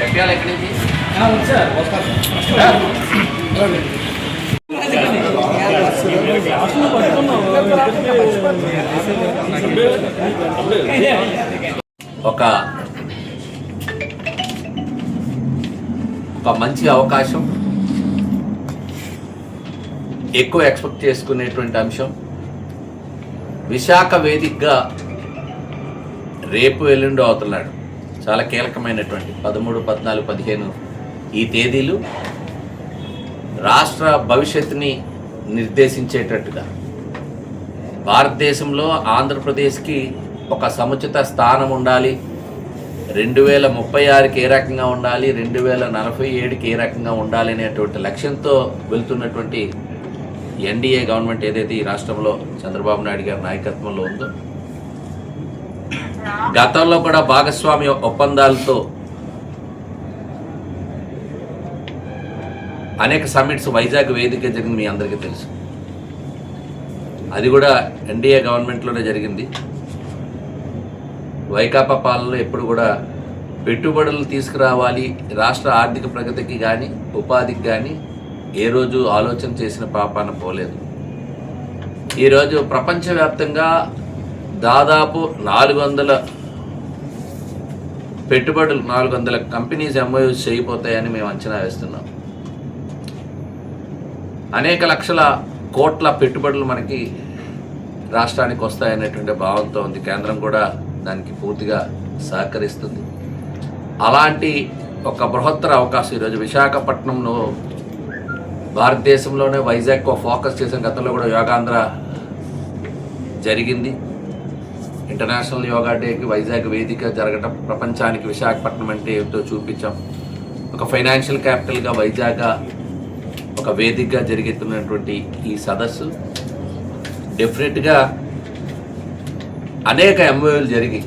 ఎక్కడి నుంచి ఒక మంచి అవకాశం, ఎక్కువ ఎక్స్పెక్ట్ చేసుకునేటువంటి అంశం. విశాఖ వేదికగా రేపు ఎల్లుండి అవుతున్నాడు. చాలా కీలకమైనటువంటి 13, 14, 15 ఈ తేదీలు రాష్ట్ర భవిష్యత్తుని నిర్దేశించేటట్టుగా భారతదేశంలో ఆంధ్రప్రదేశ్కి ఒక సముచిత స్థానం ఉండాలి. 2036కి ఏ రకంగా ఉండాలి, 2047కి ఏ రకంగా ఉండాలి అనేటువంటి లక్ష్యంతో వెళ్తున్నటువంటి ఎన్డీఏ గవర్నమెంట్ ఏదైతే ఈ రాష్ట్రంలో చంద్రబాబు నాయుడు గారి నాయకత్వంలో ఉందో, గతంలో కూడా భాగస్వామ్య ఒప్పందాలతో అనేక సమ్మిట్స్ వైజాగ్ వేదిక జరిగింది, మీ అందరికీ తెలుసు. అది కూడా ఎన్డీఏ గవర్నమెంట్లోనే జరిగింది. వైకాపా పాలనలో ఎప్పుడు కూడా పెట్టుబడులు తీసుకురావాలి, రాష్ట్ర ఆర్థిక ప్రగతికి కానీ ఉపాధికి కానీ ఏ రోజు ఆలోచన చేసిన పాపాన పోలేదు. ఈరోజు ప్రపంచవ్యాప్తంగా దాదాపు 400 పెట్టుబడులు, 400 కంపెనీస్ ఎంఓయూస్ చేయబోతాయని మేము అంచనా వేస్తున్నాం. అనేక లక్షల కోట్ల పెట్టుబడులు మనకి రాష్ట్రానికి వస్తాయనేటువంటి భావంతో ఉంది. కేంద్రం కూడా దానికి పూర్తిగా సహకరిస్తుంది. అలాంటి ఒక బృహత్తర అవకాశం ఈరోజు విశాఖపట్నంలో భారతదేశంలోనే వైజాగ్ ఫోకస్ చేసిన గతంలో కూడా యోగాంధ్ర జరిగింది. ఇంటర్నేషనల్ యోగా డేకి వైజాగ్ వేదిక జరగడం, ప్రపంచానికి విశాఖపట్నం అంటే ఏమిటో చూపించాం. ఒక ఫైనాన్షియల్ క్యాపిటల్గా వైజాగ్ ఒక వేదికగా జరుగుతున్నటువంటి ఈ సదస్సు డెఫినెట్గా అనేక ఎంఓయూలు జరిగి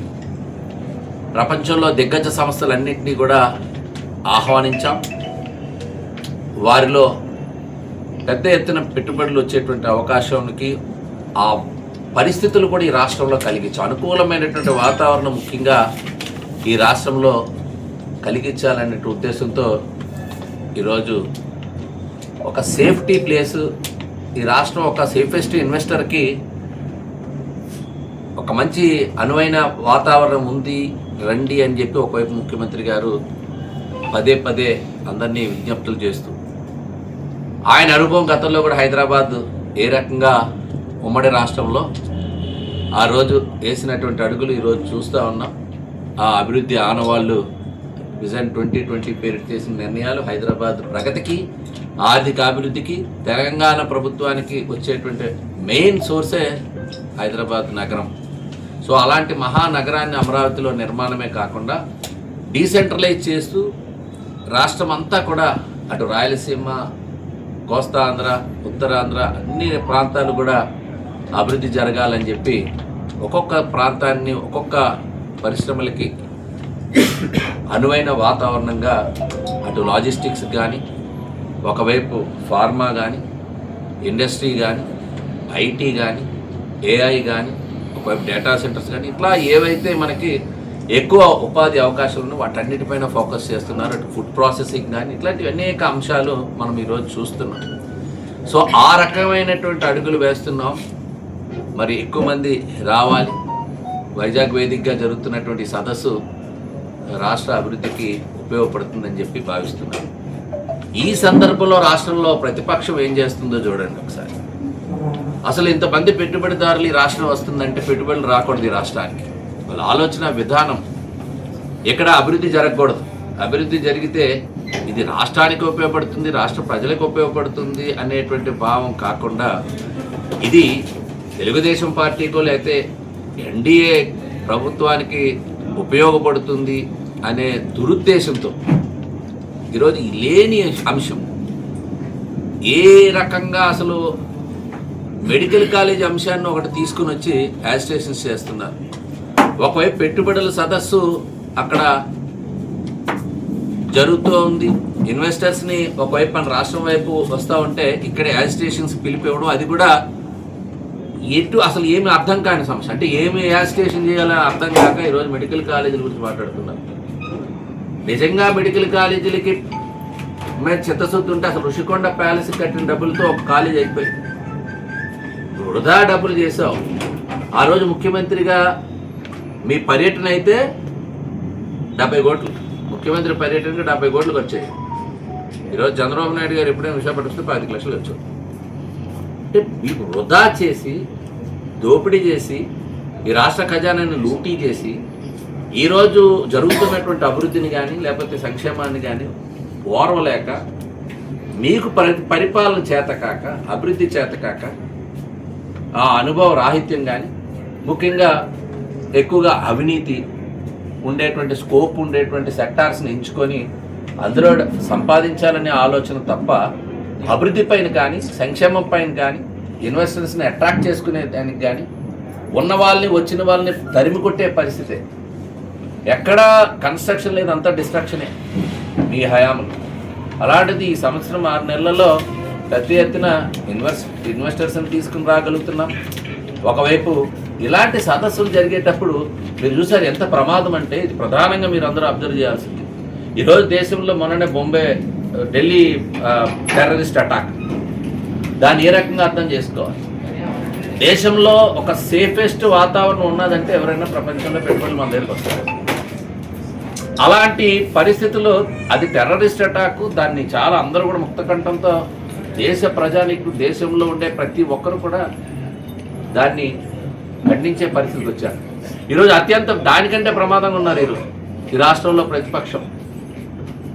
ప్రపంచంలో దిగ్గజ సంస్థలన్నింటినీ కూడా ఆహ్వానించాం. వారిలో పెద్ద ఎత్తున పెట్టుబడులు వచ్చేటువంటి అవకాశానికి ఆ పరిస్థితులు కూడా ఈ రాష్ట్రంలో కలిగించాం. అనుకూలమైనటువంటి వాతావరణం ముఖ్యంగా ఈ రాష్ట్రంలో కలిగించాలనే ఉద్దేశంతో ఈరోజు ఒక సేఫ్టీ ప్లేసు, ఈ రాష్ట్రం ఒక సేఫెస్ట్ ఇన్వెస్టర్కి ఒక మంచి అనువైన వాతావరణం ఉంది, రండి అని చెప్పి ఒకవైపు ముఖ్యమంత్రి గారు పదే పదే అందరినీ విజ్ఞప్తులు చేస్తూ, ఆయన అనుభవం గతంలో కూడా హైదరాబాద్ ఏ రకంగా ఉమ్మడి రాష్ట్రంలో ఆ రోజు వేసినటువంటి అడుగులు ఈరోజు చూస్తూ ఉన్నాం. ఆ అభివృద్ధి ఆనవాళ్ళు విజన్ 2020 పేరు చేసిన నిర్ణయాలు హైదరాబాద్ ప్రగతికి, ఆర్థిక అభివృద్ధికి, తెలంగాణ ప్రభుత్వానికి వచ్చేటువంటి మెయిన్ సోర్సే హైదరాబాద్ నగరం. సో అలాంటి మహానగరాన్ని అమరావతిలో నిర్మాణమే కాకుండా డీసెంట్రలైజ్ చేస్తూ రాష్ట్రం అంతా కూడా అటు రాయలసీమ, కోస్తాంధ్ర, ఉత్తరాంధ్ర అన్ని ప్రాంతాలు కూడా అభివృద్ధి జరగాలని చెప్పి ఒక్కొక్క ప్రాంతాన్ని ఒక్కొక్క పరిశ్రమలకి అనువైన వాతావరణంగా అటు లాజిస్టిక్స్ కానీ, ఒకవైపు ఫార్మా కానీ, ఇండస్ట్రీ కానీ, ఐటీ కానీ, ఏఐ కానీ, ఒకవైపు డేటా సెంటర్స్ కానీ, ఇట్లా ఏవైతే మనకి ఎక్కువ ఉపాధి అవకాశాలను వాటన్నిటిపైన ఫోకస్ చేస్తున్నారు. అటు ఫుడ్ ప్రాసెసింగ్ కానీ, ఇట్లాంటివి అనేక అంశాలు మనం ఈరోజు చూస్తున్నాం. సో ఆ రకమైనటువంటి అడుగులు వేస్తున్నాం. మరి ఎక్కువ మంది రావాలి. వైజాగ్ వేదికగా జరుగుతున్నటువంటి సదస్సు రాష్ట్ర అభివృద్ధికి ఉపయోగపడుతుందని చెప్పి భావిస్తున్నాం. ఈ సందర్భంలో రాష్ట్రంలో ప్రతిపక్షం ఏం చేస్తుందో చూడండి ఒకసారి. అసలు ఇంతమంది పెట్టుబడిదారులు ఈ రాష్ట్రం వస్తుందంటే పెట్టుబడులు రాకూడదు ఈ రాష్ట్రానికి. వాళ్ళ ఆలోచన విధానం ఎక్కడ అభివృద్ధి జరగకూడదు. అభివృద్ధి జరిగితే ఇది రాష్ట్రానికి ఉపయోగపడుతుంది, రాష్ట్ర ప్రజలకు ఉపయోగపడుతుంది అనేటువంటి భావం కాకుండా ఇది తెలుగుదేశం పార్టీకో లేకపోతే ఎన్డీఏ ప్రభుత్వానికి ఉపయోగపడుతుంది అనే దురుద్దేశంతో ఈరోజు లేని అంశం ఏ రకంగా అసలు మెడికల్ కాలేజ్ అంశాన్ని ఒకటి తీసుకుని వచ్చి యాజిటేషన్స్ చేస్తున్నారు. ఒకవైపు పెట్టుబడుల సదస్సు అక్కడ జరుగుతూ ఉంది, ఇన్వెస్టర్స్ని ఒకవైపు మన రాష్ట్రం వైపు వస్తూ ఉంటే ఇక్కడ యాజిటేషన్స్ పిలిపివ్వడం, అది కూడా అసలు ఏమి అర్థం కాని సమస్య. అంటే ఏమి యాజిటేషన్ చేయాలని అర్థం కాక ఈరోజు మెడికల్ కాలేజీల గురించి మాట్లాడుతున్నారు. నిజంగా మెడికల్ కాలేజీలకి మేము చిత్తశుద్ధి ఉంటే అసలు ఋషికొండ ప్యాలెస్ కట్టిన డబ్బులతో ఒక కాలేజ్ అయిపోయింది. వృధా డబ్బులు చేసావు. ఆ రోజు ముఖ్యమంత్రిగా మీ పర్యటన అయితే 70 కోట్లు, ముఖ్యమంత్రి పర్యటనకి 70 కోట్లకు వచ్చాయి. ఈరోజు చంద్రబాబు నాయుడు గారు ఎప్పుడైనా విశాఖపట్నం వస్తే 25 లక్షలు వచ్చావు. అంటే మీకు వృధా చేసి, దోపిడీ చేసి, ఈ రాష్ట్ర ఖజానాన్ని లూటీ చేసి ఈరోజు జరుగుతున్నటువంటి అభివృద్ధిని కానీ లేకపోతే సంక్షేమాన్ని కానీ ఓర్వలేక, మీకు పరిపాలన చేతకాక, అభివృద్ధి చేతకాక, ఆ అనుభవ రాహిత్యం కానీ, ముఖ్యంగా ఎక్కువగా అవినీతి ఉండేటువంటి స్కోప్ ఉండేటువంటి సెక్టార్స్ని ఎంచుకొని అందులో సంపాదించాలనే ఆలోచన తప్ప అభివృద్ధి పైన కానీ, సంక్షేమం పైన కానీ, ఇన్వెస్టర్స్ని అట్రాక్ట్ చేసుకునే దానికి కానీ, ఉన్న వాళ్ళని వచ్చిన వాళ్ళని తరిమి కొట్టే పరిస్థితే. ఎక్కడా కన్స్ట్రక్షన్ లేదు, అంతా డిస్ట్రక్షనే మీ హయాంలో. అలాంటిది ఈ సంవత్సరం 6 నెలలలో పెద్ద ఎత్తున ఇన్వెస్టర్స్ని తీసుకుని రాగలుగుతున్నాం. ఒకవైపు ఇలాంటి సదస్సులు జరిగేటప్పుడు మీరు చూసారు ఎంత ప్రమాదం అంటే, ఇది ప్రధానంగా మీరు అందరూ అబ్జర్వ్ చేయాల్సింది. ఈరోజు దేశంలో మొన్ననే ఢిల్లీ టెర్రరిస్ట్ అటాక్, దాన్ని ఏ రకంగా అర్థం చేసుకోవాలి? దేశంలో ఒక సేఫెస్ట్ వాతావరణం ఉన్నదంటే ఎవరైనా ప్రపంచంలో పెట్టుబడులు మన దగ్గరికి వస్తారు. అలాంటి పరిస్థితుల్లో అది టెర్రరిస్ట్ అటాక్, దాన్ని చాలా అందరూ కూడా ముక్తకంఠంతో దేశ ప్రజానికి, దేశంలో ఉండే ప్రతి ఒక్కరు కూడా దాన్ని ఖండించే పరిస్థితికి వచ్చారు. ఈరోజు దానికంటే ప్రమాదంగా ఉన్నారు ఈరోజు ఈ రాష్ట్రంలో ప్రతిపక్షం.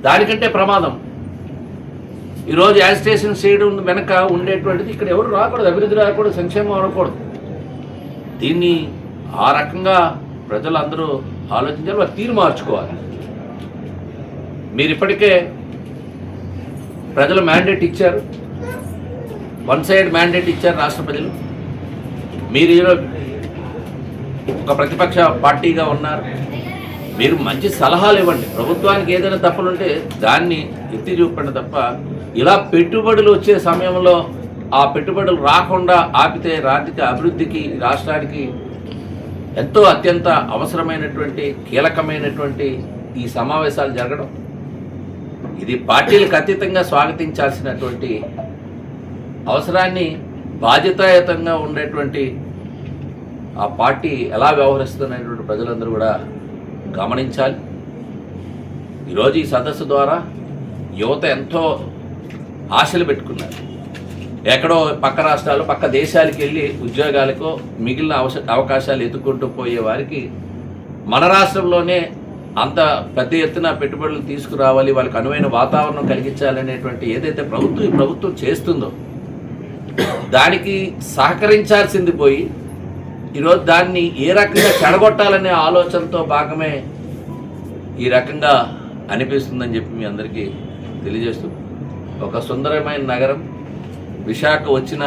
దానికంటే ప్రమాదం ఈరోజు యాజిటేషన్ చేయడం వెనక ఉండేటువంటిది, ఇక్కడ ఎవరు రాకూడదు, అభివృద్ధి రాకూడదు, సంక్షేమం రాకూడదు. దీన్ని ఆ రకంగా ప్రజలందరూ ఆలోచించాలి, వారు తీరు మార్చుకోవాలి. మీరు ఇప్పటికే ప్రజలు మ్యాండేట్ ఇచ్చారు, వన్ సైడ్ మ్యాండేట్ ఇచ్చారు రాష్ట్ర ప్రజలు. మీరు ఈరోజు ఒక ప్రతిపక్ష పార్టీగా ఉన్నారు, మీరు మంచి సలహాలు ఇవ్వండి. ప్రభుత్వానికి ఏదైనా తప్పులుంటే దాన్ని ఎత్తి చూపండి తప్ప ఇలా పెట్టుబడులు వచ్చే సమయంలో ఆ పెట్టుబడులు రాకుండా ఆపితే ఆర్థిక అభివృద్ధికి, రాష్ట్రానికి ఎంతో అత్యంత అవసరమైనటువంటి కీలకమైనటువంటి ఈ సమావేశాలు జరగడం, ఇది పార్టీలకు అతీతంగా స్వాగతించాల్సినటువంటి అవసరాన్ని, బాధ్యతాయుతంగా ఉండేటువంటి ఆ పార్టీ ఎలా వ్యవహరిస్తున్నటువంటి ప్రజలందరూ కూడా గమనించాలి. ఈరోజు ఈ సదస్సు ద్వారా యువత ఎంతో ఆశలు పెట్టుకున్నారు. ఎక్కడో పక్క రాష్ట్రాలు, పక్క దేశాలకు వెళ్ళి ఉద్యోగాలకు మిగిలిన అవకాశాలు ఎత్తుకుంటూ పోయే వారికి మన రాష్ట్రంలోనే అంత పెద్ద ఎత్తున పెట్టుబడులు తీసుకురావాలి, వాళ్ళకి అనువైన వాతావరణం కలిగించాలనేటువంటి ఏదైతే ప్రభుత్వం చేస్తుందో దానికి సహకరించాల్సింది పోయి ఈరోజు దాన్ని ఏ రకంగా చెడగొట్టాలనే ఆలోచనతో భాగమే ఈ రకంగా అనిపిస్తుందని చెప్పి మీ అందరికీ తెలియజేస్తూ, ఒక సుందరమైన నగరం విశాఖ వచ్చిన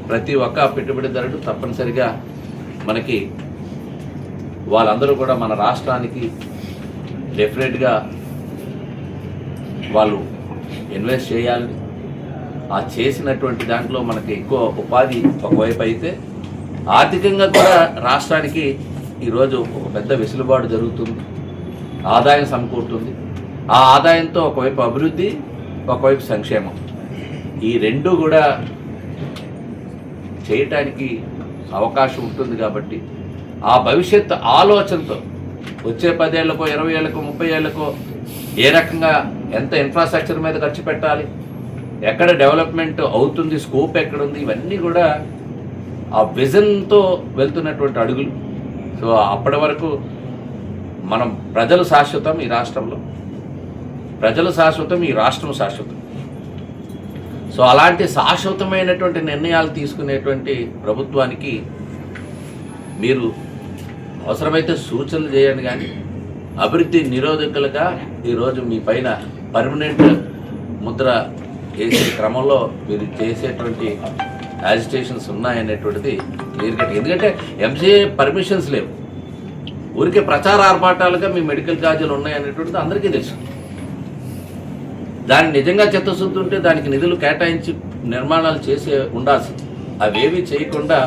ప్రతి ఒక్క పెట్టుబడిదారుడు తప్పనిసరిగా మనకి వాళ్ళందరూ కూడా మన రాష్ట్రానికి డెఫినెట్గా వాళ్ళు ఇన్వెస్ట్ చేయాలని, ఆ చేసినటువంటి దాంట్లో మనకి ఎక్కువ ఉపాధి ఒకవైపు అయితే ఆర్థికంగా కూడా రాష్ట్రానికి ఈరోజు ఒక పెద్ద వెసులుబాటు జరుగుతుంది, ఆదాయం సమకూరుతుంది. ఆ ఆదాయంతో ఒకవైపు అభివృద్ధి, ఒకవైపు సంక్షేమం, ఈ రెండు కూడా చేయటానికి అవకాశం ఉంటుంది. కాబట్టి ఆ భవిష్యత్ ఆలోచనతో వచ్చే 10 ఏళ్ళకో 20 ఏళ్ళకో 30 ఏళ్ళకో ఏ రకంగా ఎంత ఇన్ఫ్రాస్ట్రక్చర్ మీద ఖర్చు పెట్టాలి, ఎక్కడ డెవలప్మెంట్ అవుతుంది, స్కోప్ ఎక్కడుంది, ఇవన్నీ కూడా ఆ విజన్తో వెళ్తున్నటువంటి అడుగులు. సో అప్పటి వరకు మనం ప్రజలు శాశ్వతం, ఈ రాష్ట్రంలో ప్రజలు శాశ్వతం, ఈ రాష్ట్రం శాశ్వతం. సో అలాంటి శాశ్వతమైనటువంటి నిర్ణయాలు తీసుకునేటువంటి ప్రభుత్వానికి మీరు అవసరమైతే సూచనలు చేయండి, కానీ అభివృద్ధి నిరోధకులుగా ఈరోజు మీ పైన పర్మనెంట్ ముద్ర వేసే క్రమంలో మీరు చేసేటువంటి యాజిటేషన్స్ ఉన్నాయనేటువంటిది క్లియర్ కట్. ఎందుకంటే ఎంసీఏ పర్మిషన్స్ లేవు, ఊరికే ప్రచార ఆర్భాటాలుగా మీ మెడికల్ ఛార్జీలు ఉన్నాయనేటువంటిది అందరికీ తెలుసు. దాన్ని నిజంగా చిత్తశుద్ధి ఉంటే దానికి నిధులు కేటాయించి నిర్మాణాలు చేసి ఉండాల్సింది. అవేవి చేయకుండా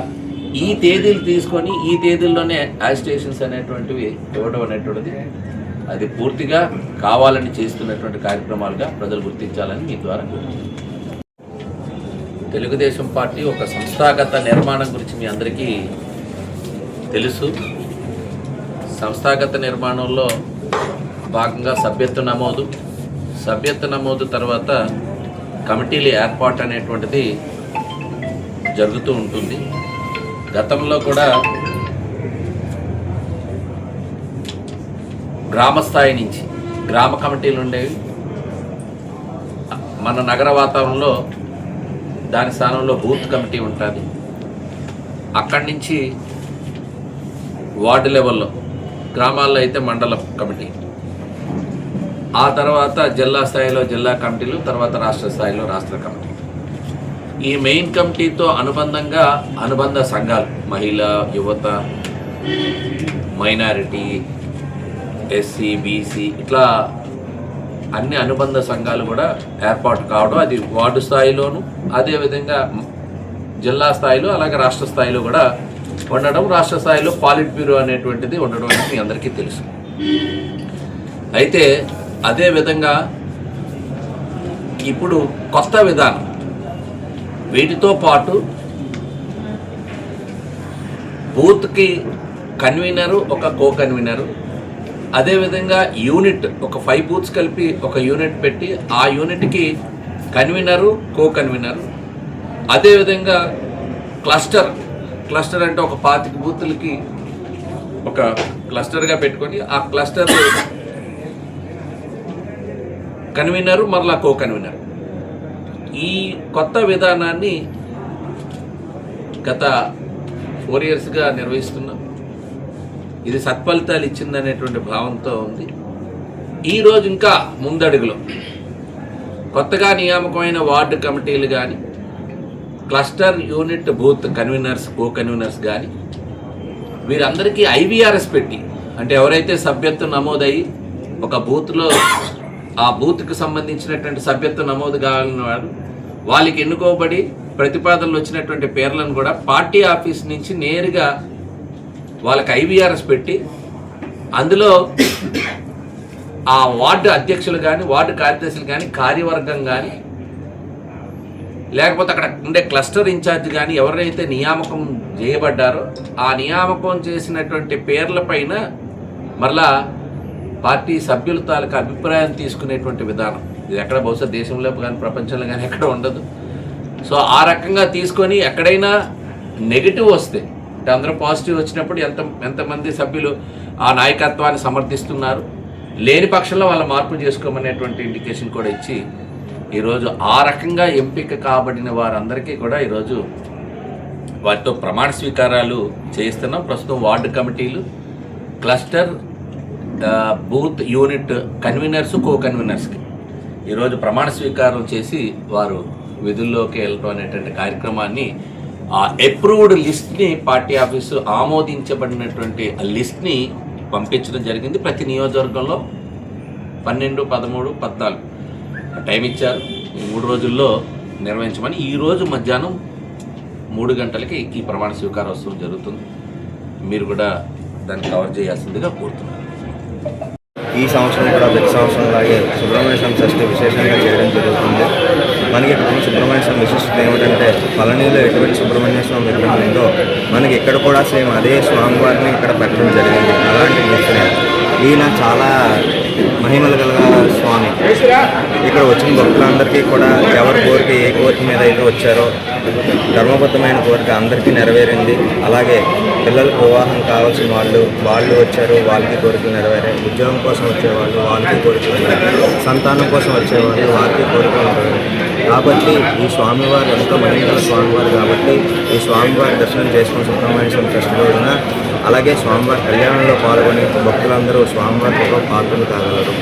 ఈ తేదీలు తీసుకొని ఈ తేదీల్లోనే యాజిటేషన్స్ అనేటువంటివి ఇవ్వడం అనేటువంటిది అది పూర్తిగా కావాలని చేస్తున్నటువంటి కార్యక్రమాలుగా ప్రజలు గుర్తించాలని మీ ద్వారా కోరుతున్నాను. తెలుగుదేశం పార్టీ ఒక సంస్థాగత నిర్మాణం గురించి మీ అందరికీ తెలుసు. సంస్థాగత నిర్మాణంలో భాగంగా సభ్యత్వ నమోదు తర్వాత కమిటీల ఏర్పాటు అనేటువంటిది జరుగుతూ ఉంటుంది. గతంలో కూడా గ్రామ స్థాయి నుంచి గ్రామ కమిటీలు ఉండేవి. మన నగర వాతావరణంలో దాని స్థానంలో బూత్ కమిటీ ఉంటుంది. అక్కడి నుంచి వార్డు లెవెల్లో, గ్రామాల్లో అయితే మండల కమిటీ, ఆ తర్వాత జిల్లా స్థాయిలో జిల్లా కమిటీలు, తర్వాత రాష్ట్ర స్థాయిలో రాష్ట్ర కమిటీ. ఈ మెయిన్ కమిటీతో అనుబంధంగా అనుబంధ సంఘాలు, మహిళ, యువత, మైనారిటీ, ఎస్సీ, బీసీ, ఇట్లా అన్ని అనుబంధ సంఘాలు కూడా ఏర్పాటు కావడం, అది వార్డు స్థాయిలోను, అదేవిధంగా జిల్లా స్థాయిలో, అలాగే రాష్ట్ర స్థాయిలో కూడా ఉండడం, రాష్ట్ర స్థాయిలో పాలిట్ బ్యూరో అనేటువంటిది ఉండడం అనేది మీ అందరికీ తెలుసు. అయితే అదేవిధంగా ఇప్పుడు కొత్త విధానం, వీటితో పాటు బూత్కి కన్వీనరు, ఒక కో కన్వీనరు, అదేవిధంగా యూనిట్, ఒక 5 బూత్స్ కలిపి ఒక యూనిట్ పెట్టి ఆ యూనిట్కి కన్వీనరు, కో కన్వీనరు, అదేవిధంగా క్లస్టర్ అంటే ఒక 25 బూతులకి ఒక క్లస్టర్గా పెట్టుకొని ఆ క్లస్టర్ కన్వీనరు, మరలా కో కన్వీనర్. ఈ కొత్త విధానాన్ని గత 4 ఇయర్స్గా నిర్వహిస్తున్నాం. ఇది సత్ఫలితాలు ఇచ్చిందనేటువంటి భావంతో ఉంది. ఈరోజు ఇంకా ముందడుగులో కొత్తగా నియామకమైన వార్డు కమిటీలు కానీ, క్లస్టర్, యూనిట్, బూత్ కన్వీనర్స్, కో కన్వీనర్స్ కానీ వీరందరికీ IVRS పెట్టి, అంటే ఎవరైతే సభ్యత్వం నమోదయ్యి ఒక బూత్లో ఆ బూత్కి సంబంధించినటువంటి సభ్యత్వం నమోదు కావాలని వాడు, వాళ్ళకి ఎన్నుకోబడి ప్రతిపాదనలు వచ్చినటువంటి పేర్లను కూడా పార్టీ ఆఫీస్ నుంచి నేరుగా వాళ్ళకి IVRS పెట్టి, అందులో ఆ వార్డు అధ్యక్షులు కానీ, వార్డు కార్యదర్శులు కానీ, కార్యవర్గం కానీ, లేకపోతే అక్కడ ఉండే క్లస్టర్ ఇన్ఛార్జ్ కానీ ఎవరైతే నియామకం చేయబడ్డారో ఆ నియామకం చేసినటువంటి పేర్ల పైన మరలా పార్టీ సభ్యుల తాలూకు అభిప్రాయం తీసుకునేటువంటి విధానం. ఇది ఎక్కడ బహుశా దేశంలో కానీ ప్రపంచంలో కానీ ఎక్కడ ఉండదు. సో ఆ రకంగా తీసుకొని ఎక్కడైనా నెగిటివ్ వస్తే, అంటే అందరూ పాజిటివ్ వచ్చినప్పుడు ఎంతమంది సభ్యులు ఆ నాయకత్వాన్ని సమర్థిస్తున్నారు, లేని పక్షంలో వాళ్ళ మార్పు చేసుకోమనేటువంటి ఇండికేషన్ కూడా ఇచ్చి ఈరోజు ఆ రకంగా ఎంపిక కాబడిన వారందరికీ కూడా ఈరోజు వాటితో ప్రమాణ స్వీకారాలు చేయిస్తున్నాం. ప్రస్తుతం వార్డు కమిటీలు, క్లస్టర్, బూత్, యూనిట్ కన్వీనర్స్, కో కన్వీనర్స్కి ఈరోజు ప్రమాణ స్వీకారం చేసి వారు విధుల్లోకి వెళ్ళడం అనేటువంటి కార్యక్రమాన్ని, ఆ అప్రూవ్డ్ లిస్ట్ని పార్టీ ఆఫీసు ఆమోదించబడినటువంటి ఆ లిస్ట్ని పంపించడం జరిగింది. ప్రతి నియోజకవర్గంలో 12, 13, 14 టైం ఇచ్చారు. ఈ 3 రోజుల్లో నిర్వహించమని. ఈరోజు మధ్యాహ్నం 3 గంటలకి ఈ ప్రమాణ స్వీకారోత్సవం జరుగుతుంది. మీరు కూడా దాన్ని కవర్ చేయాల్సిందిగా కోరుతున్నాను. ఈ సంవత్సరం కూడా ప్రతి సంవత్సరం లాగే సుబ్రహ్మణ్య స్వామి షష్ఠి విశేషంగా చేయడం జరుగుతుంది. మనకి ఇక్కడ సుబ్రహ్మణ్య స్వామి విశిష్టత ఏమిటంటే, పళనిలో ఎటువంటి సుబ్రహ్మణ్య స్వామి విగ్రహం ఉందో మనకి ఇక్కడ కూడా సేమ్ అదే స్వామివారిని ఇక్కడ పెట్టడం జరిగింది. అలాంటి విషయం ఈయన చాలా మహిమలు గల స్వామి. ఇక్కడ వచ్చిన భక్తులందరికీ కూడా ఎవరి కోరిక, ఏ కోరిక మీద అయితే వచ్చారో ధర్మబద్ధమైన కోరిక అందరికీ నెరవేరింది. అలాగే పిల్లలకు వివాహం కావాల్సిన వాళ్ళు వచ్చారు, వాళ్ళకి కోరికలు నెరవేరాయి. ఉద్యోగం కోసం వచ్చేవాళ్ళు, వాళ్ళకి కోరికలు నెరవేరాయి. సంతానం కోసం వచ్చేవాళ్ళు, వారికి కోరికలు నెరవేరాయి. కాబట్టి ఈ స్వామివారు ఎంతో మహిళల స్వామివారు కాబట్టి ఈ స్వామివారి దర్శనం చేసుకుని సుబ్రహ్మణ్య స్వామి షష్ఠి రోజున, అలాగే స్వామివారి కళ్యాణంలో పాల్గొని భక్తులందరూ స్వామివారి పాత్రలు కాగలరు.